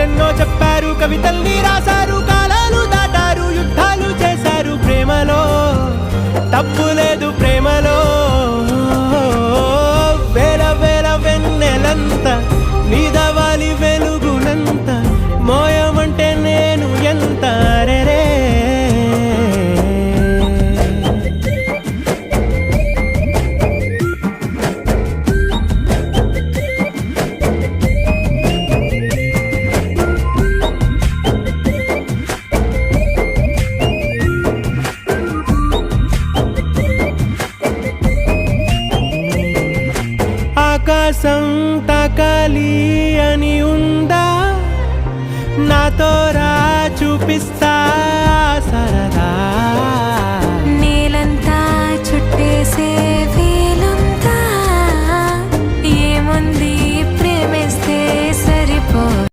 కథలెన్నో చెప్పారు, కవితల్ని రాశారు, కాలాలు దాటారు, యుద్ధాలు చేశారు. ప్రేమలో తప్పు లేదు, ప్రేమలో వేల వేల వెన్నెలంత నీదవాలి వెలుగునంత, మోయమంటే నేను ఎంత రే. ఆకాశం తాకాలి అని ఉందా, నాతో రా చూపిస్తా